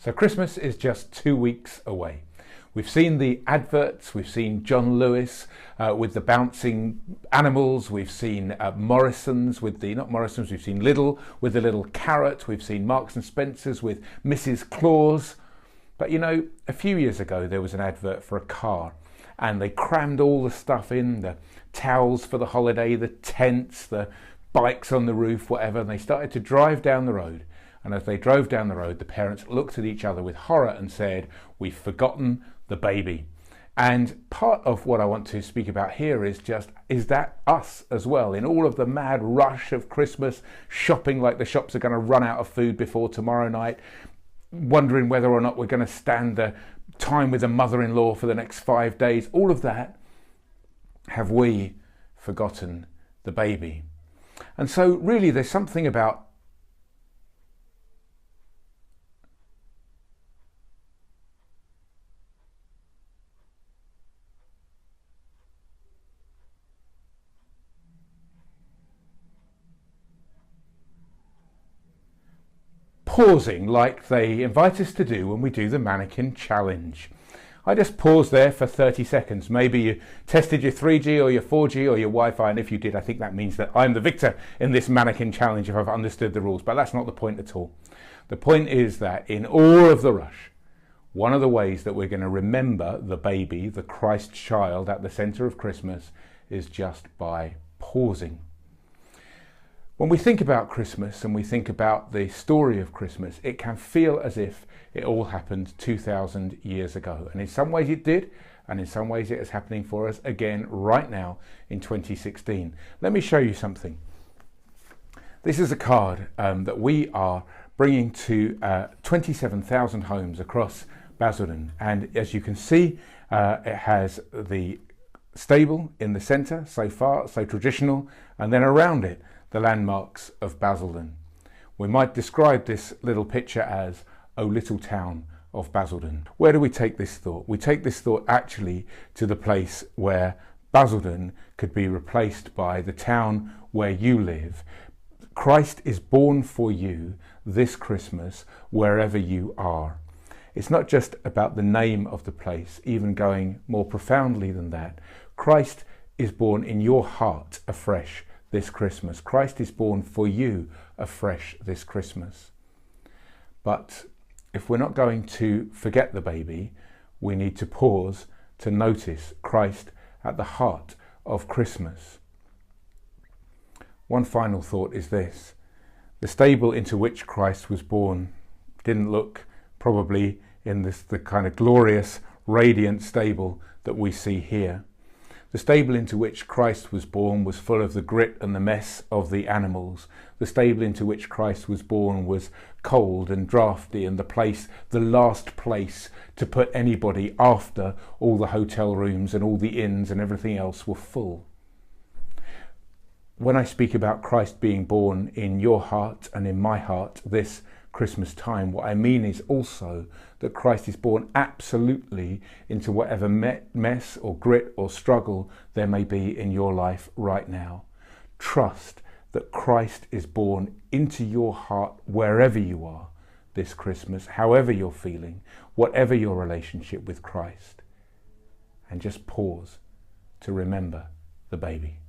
So Christmas is just 2 weeks away. We've seen the adverts, we've seen John Lewis with the bouncing animals, we've seen Morrison's with the, not Morrison's, we've seen Lidl with the little carrot, we've seen Marks and Spencer's with Mrs. Claus. But you know, a few years ago there was an advert for a car and they crammed all the stuff in, the towels for the holiday, the tents, the bikes on the roof, whatever, and they started to drive down the road. And as they drove down the road, the parents looked at each other with horror and said, "We've forgotten the baby." And part of what I want to speak about here is that us as well, in all of the mad rush of Christmas, shopping like the shops are going to run out of food before tomorrow night, wondering whether or not we're going to stand the time with a mother-in-law for the next 5 days, all of that, have we forgotten the baby? And so really there's something about pausing like they invite us to do when we do the mannequin challenge. I just paused there for 30 seconds. Maybe you tested your 3G or your 4G or your Wi-Fi, and if you did, I think that means that I'm the victor in this mannequin challenge if I've understood the rules, but that's not the point at all. The point is that in all of the rush, one of the ways that we're going to remember the baby, the Christ child at the centre of Christmas, is just by pausing. When we think about Christmas and we think about the story of Christmas, it can feel as if it all happened 2,000 years ago. And in some ways it did, and in some ways it is happening for us again right now in 2016. Let me show you something. This is a card that we are bringing to 27,000 homes across Basildon. And as you can see, it has the stable in the centre, so far, so traditional, and then around it, the landmarks of Basildon. We might describe this little picture as "O Little Town of Basildon." Where do we take this thought? We take this thought actually to the place where Basildon could be replaced by the town where you live. Christ is born for you this Christmas wherever you are. It's not just about the name of the place, even going more profoundly than that. Christ is born in your heart afresh this Christmas. Christ is born for you afresh this Christmas. But if we're not going to forget the baby, we need to pause to notice Christ at the heart of Christmas. One final thought is this: the stable into which Christ was born didn't look probably in the kind of glorious, radiant stable that we see here. The stable into which Christ was born was full of the grit and the mess of the animals. The stable into which Christ was born was cold and drafty, and the last place to put anybody after all the hotel rooms and all the inns and everything else were full. When I speak about Christ being born in your heart and in my heart this Christmas time, what I mean is also that Christ is born absolutely into whatever mess or grit or struggle there may be in your life right now. Trust that Christ is born into your heart wherever you are this Christmas, however you're feeling, whatever your relationship with Christ. And just pause to remember the baby.